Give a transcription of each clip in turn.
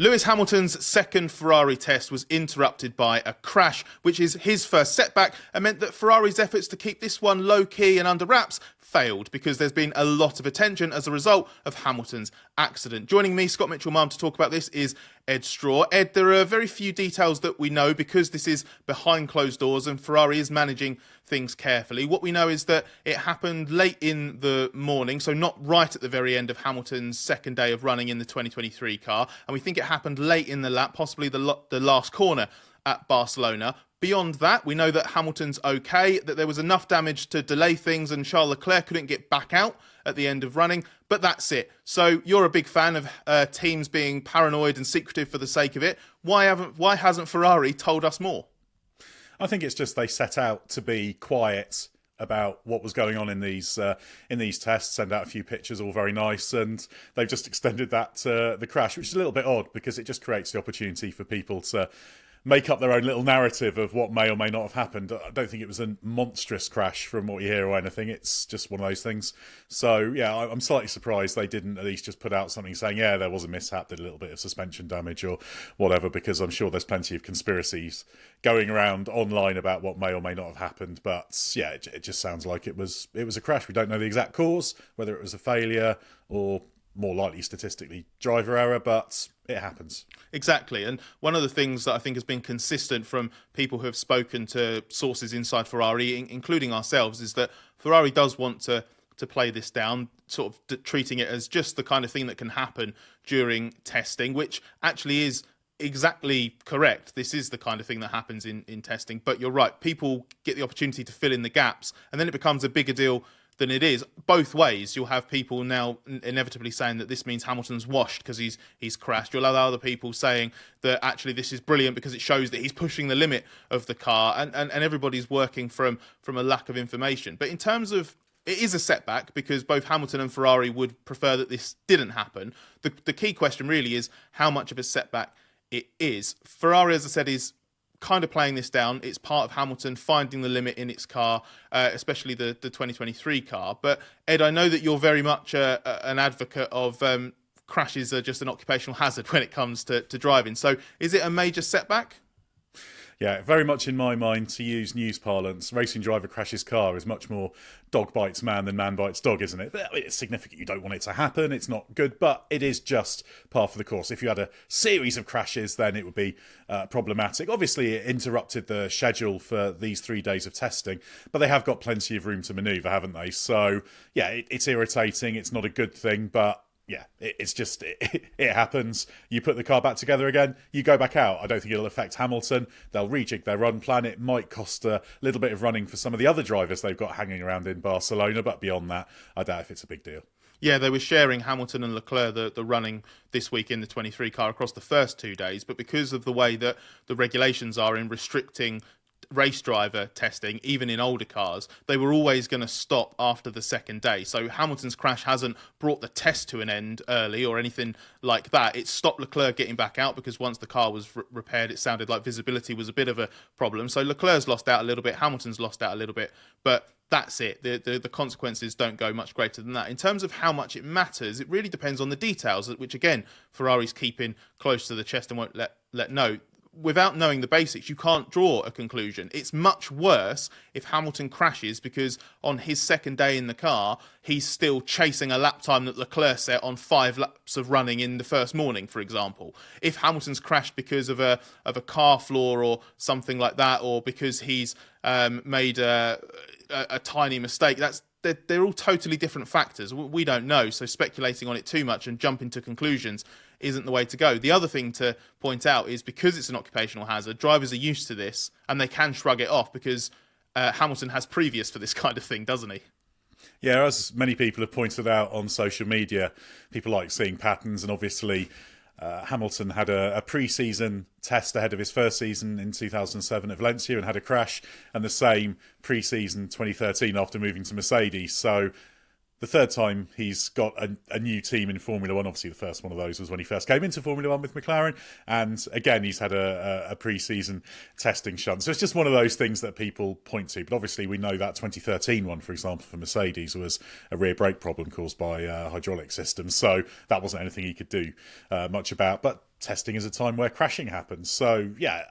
Lewis Hamilton's second Ferrari test was interrupted by a crash, which is his first setback, and meant that Ferrari's efforts to keep this one low-key and under wraps failed because there's been a lot of attention as a result of Hamilton's accident. Joining me, Scott Mitchell-Malm, to talk about this is Edd Straw. Ed, there are very few details that we know because this is behind closed doors and Ferrari is managing things carefully. What we know is that it happened late in the morning, so not right at the very end of Hamilton's second day of running in the 2023 car, and we think it happened late in the lap, possibly the last corner at Barcelona. Beyond that, we know that Hamilton's okay, that there was enough damage to delay things and Charles Leclerc couldn't get back out at the end of running, but that's it. So you're a big fan of teams being paranoid and secretive for the sake of it. Why hasn't Ferrari told us more? I think it's just they set out to be quiet about what was going on in these tests, send out a few pictures, all very nice, and they've just extended that to the crash, which is a little bit odd because it just creates the opportunity for people to make up their own little narrative of what may or may not have happened. I don't think it was a monstrous crash from what you hear or anything. It's just one of those things. So, yeah, I'm slightly surprised they didn't at least just put out something saying, yeah, there was a mishap, did a little bit of suspension damage or whatever, because I'm sure there's plenty of conspiracies going around online about what may or may not have happened. But, yeah, it just sounds like it was a crash. We don't know the exact cause, whether it was a failure or more likely statistically driver error, but it happens. Exactly. And one of the things that I think has been consistent from people who have spoken to sources inside Ferrari, including ourselves, is that Ferrari does want to play this down, sort of treating it as just the kind of thing that can happen during testing, which actually is exactly correct. This is the kind of thing that happens in testing. But you're right, people get the opportunity to fill in the gaps, and then it becomes a bigger deal than it is. Both ways, you'll have people now inevitably saying that this means Hamilton's washed because he's crashed. You'll have other people saying that actually this is brilliant because it shows that he's pushing the limit of the car, and everybody's working from a lack of information. But in terms of, it is a setback because both Hamilton and Ferrari would prefer that this didn't happen. The key question really is how much of a setback it is. Ferrari, as I said, is kind of playing this down. It's part of Hamilton finding the limit in its car, especially the 2023 car. But Ed, I know that you're very much an advocate of crashes are just an occupational hazard when it comes to driving. So is it a major setback? Yeah, very much in my mind, to use news parlance, racing driver crashes car is much more dog bites man than man bites dog, isn't it? But it's significant. You don't want it to happen. It's not good, but it is just par for the course. If you had a series of crashes, then it would be problematic. Obviously, it interrupted the schedule for these 3 days of testing, but they have got plenty of room to manoeuvre, haven't they? So, yeah, it's irritating. It's not a good thing, but yeah, it's just, it happens. You put the car back together again, you go back out. I don't think it'll affect Hamilton. They'll rejig their run plan. It might cost a little bit of running for some of the other drivers they've got hanging around in Barcelona, but beyond that, I doubt if it's a big deal. Yeah, they were sharing Hamilton and Leclerc the running this week in the 23 car across the first 2 days, but because of the way that the regulations are in restricting race driver testing, even in older cars, they were always going to stop after the second day. So Hamilton's crash hasn't brought the test to an end early or anything like that. It stopped Leclerc getting back out because once the car was repaired, it sounded like visibility was a bit of a problem. So Leclerc's lost out a little bit, Hamilton's lost out a little bit, but that's it. The consequences don't go much greater than that. In terms of how much it matters, it really depends on the details, which again, Ferrari's keeping close to the chest and won't let know. Without knowing the basics, you can't draw a conclusion. It's much worse if Hamilton crashes because on his second day in the car, he's still chasing a lap time that Leclerc set on 5 laps of running in the first morning, for example. If Hamilton's crashed because of a car flaw or something like that, or because he's made a tiny mistake, they're all totally different factors. We don't know, so speculating on it too much and jumping to conclusions isn't the way to go. The other thing to point out is because it's an occupational hazard, drivers are used to this and they can shrug it off because Hamilton has previous for this kind of thing, doesn't he? Yeah, as many people have pointed out on social media, people like seeing patterns, and obviously Hamilton had a pre-season test ahead of his first season in 2007 at Valencia and had a crash, and the same pre-season 2013 after moving to Mercedes. So the third time he's got a new team in Formula One. Obviously, the first one of those was when he first came into Formula One with McLaren. And again, he's had a pre-season testing shunt. So it's just one of those things that people point to. But obviously, we know that 2013 one, for example, for Mercedes was a rear brake problem caused by hydraulic systems. So that wasn't anything he could do much about. But testing is a time where crashing happens. So, yeah,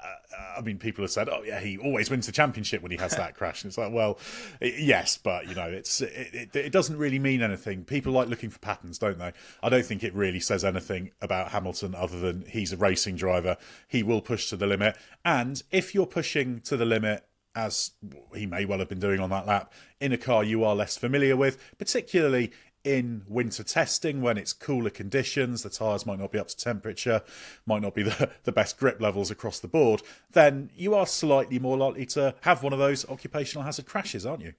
I mean, people have said, oh, yeah, he always wins the championship when he has that crash. And it's like, well, yes, but, you know, it doesn't really mean anything. People like looking for patterns, don't they? I don't think it really says anything about Hamilton other than he's a racing driver. He will push to the limit. And if you're pushing to the limit, as he may well have been doing on that lap, in a car you are less familiar with, particularly in winter testing when it's cooler conditions, the tyres might not be up to temperature, might not be the best grip levels across the board, then you are slightly more likely to have one of those occupational hazard crashes, aren't you?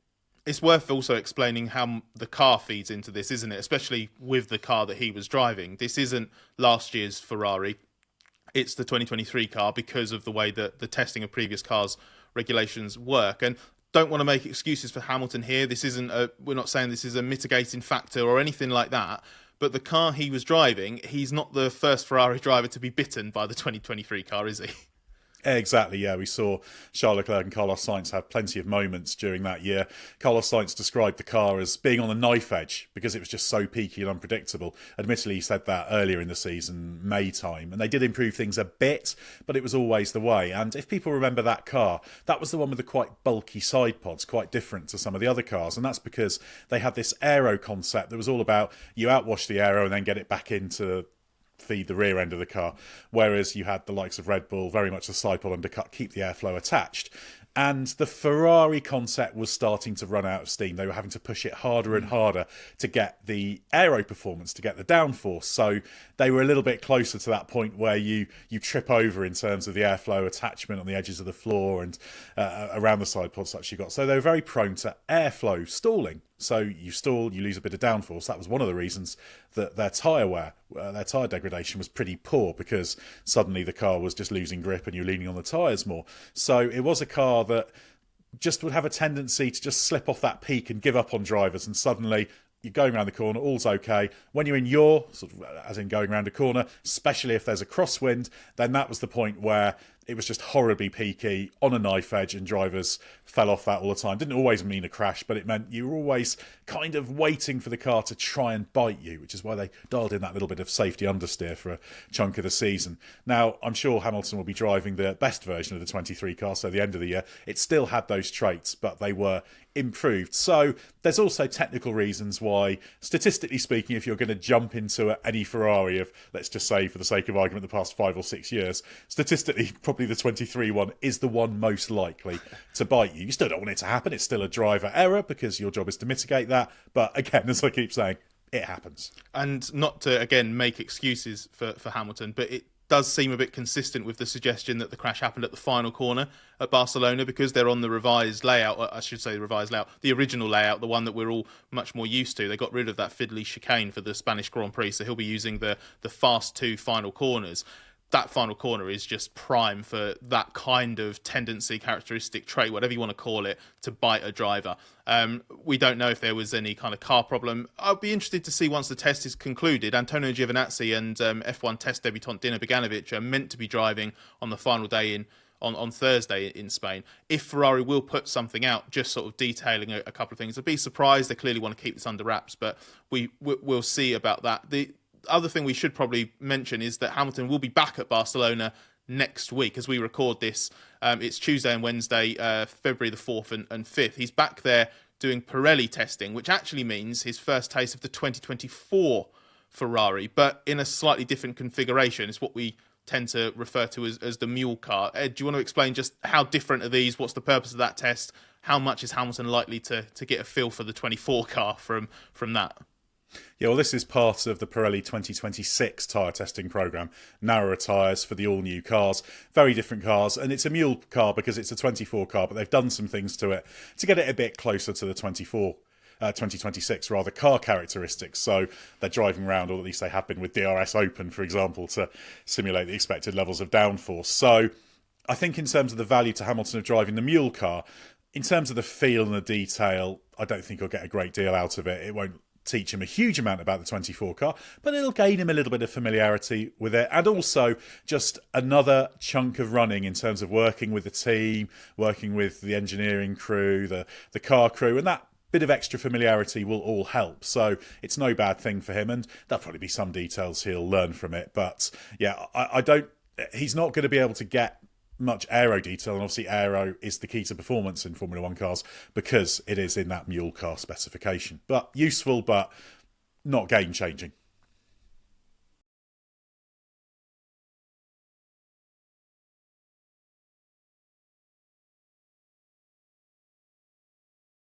It's worth also explaining how the car feeds into this, isn't it? Especially with the car that he was driving. This isn't last year's Ferrari. It's the 2023 car because of the way that the testing of previous cars regulations work. And don't want to make excuses for Hamilton here. We're not saying this is a mitigating factor or anything like that. But the car he was driving, he's not the first Ferrari driver to be bitten by the 2023 car, is he? Exactly, yeah. We saw Charles Leclerc and Carlos Sainz have plenty of moments during that year. Carlos Sainz described the car as being on a knife edge because it was just so peaky and unpredictable. Admittedly, he said that earlier in the season, May time, and they did improve things a bit, but it was always the way. And if people remember that car, that was the one with the quite bulky side pods, quite different to some of the other cars, and that's because they had this aero concept that was all about you outwash the aero and then get it back into feed the rear end of the car, whereas you had the likes of Red Bull, very much the side pod undercut, keep the airflow attached. And the Ferrari concept was starting to run out of steam. They were having to push it harder and harder to get the aero performance, to get the downforce. So they were a little bit closer to that point where you trip over in terms of the airflow attachment on the edges of the floor and around the side pods that you got. So they were very prone to airflow stalling. So you stall, you lose a bit of downforce. That was one of the reasons that their tyre wear, their tyre degradation was pretty poor, because suddenly the car was just losing grip and you're leaning on the tyres more. So it was a car that just would have a tendency to just slip off that peak and give up on drivers, and suddenly you're going around the corner, all's okay. When you're in yaw, sort of as in going around a corner, especially if there's a crosswind, then that was the point where it was just horribly peaky, on a knife edge, and drivers fell off that all the time. Didn't always mean a crash, but it meant you were always kind of waiting for the car to try and bite you, which is why they dialed in that little bit of safety understeer for a chunk of the season. Now, I'm sure Hamilton will be driving the best version of the 23 car, so the end of the year. It still had those traits, but they were improved. So there's also technical reasons why, statistically speaking, if you're going to jump into any Ferrari of, let's just say for the sake of argument, the past 5 or 6 years, statistically probably the 23 one is the one most likely to bite you. You still don't want it to happen. It's still a driver error because your job is to mitigate that. But again, as I keep saying, it happens. And not to, again, make excuses for Hamilton, but it does seem a bit consistent with the suggestion that the crash happened at the final corner at Barcelona, because they're on the revised layout. I should say the revised layout, the original layout, the one that we're all much more used to. They got rid of that fiddly chicane for the Spanish Grand Prix, so he'll be using the fast 2 final corners. That final corner is just prime for that kind of tendency, characteristic, trait, whatever you want to call it, to bite a driver. We don't know if there was any kind of car problem. I'll be interested to see once the test is concluded. Antonio Giovinazzi and F1 test debutant Dino Beganovic are meant to be driving on the final day on Thursday in Spain. If Ferrari will put something out, just sort of detailing a couple of things, I'd be surprised. They clearly want to keep this under wraps, but we'll see about that. The other thing we should probably mention is that Hamilton will be back at Barcelona next week as we record this. It's Tuesday and Wednesday, February the 4th and 5th. He's back there doing Pirelli testing, which actually means his first taste of the 2024 Ferrari, but in a slightly different configuration. It's what we tend to refer to as the mule car. Ed, do you want to explain just how different are these? What's the purpose of that test? How much is Hamilton likely to get a feel for the 24 car from that? Yeah, well, this is part of the Pirelli 2026 tyre testing programme. Narrower tyres for the all-new cars. Very different cars. And it's a mule car because it's a 24 car, but they've done some things to it to get it a bit closer to the 2026 rather, car characteristics. So they're driving around, or at least they have been with DRS open, for example, to simulate the expected levels of downforce. So I think in terms of the value to Hamilton of driving the mule car, in terms of the feel and the detail, I don't think he'll get a great deal out of it. It won't teach him a huge amount about the 24 car, but it'll gain him a little bit of familiarity with it, and also just another chunk of running in terms of working with the team, working with the engineering crew, the car crew, and that bit of extra familiarity will all help. So it's no bad thing for him, and there'll probably be some details he'll learn from it. But yeah, I don't. He's not going to be able to get much aero detail, and obviously aero is the key to performance in Formula One cars because it is in that mule car specification. But useful, but not game changing.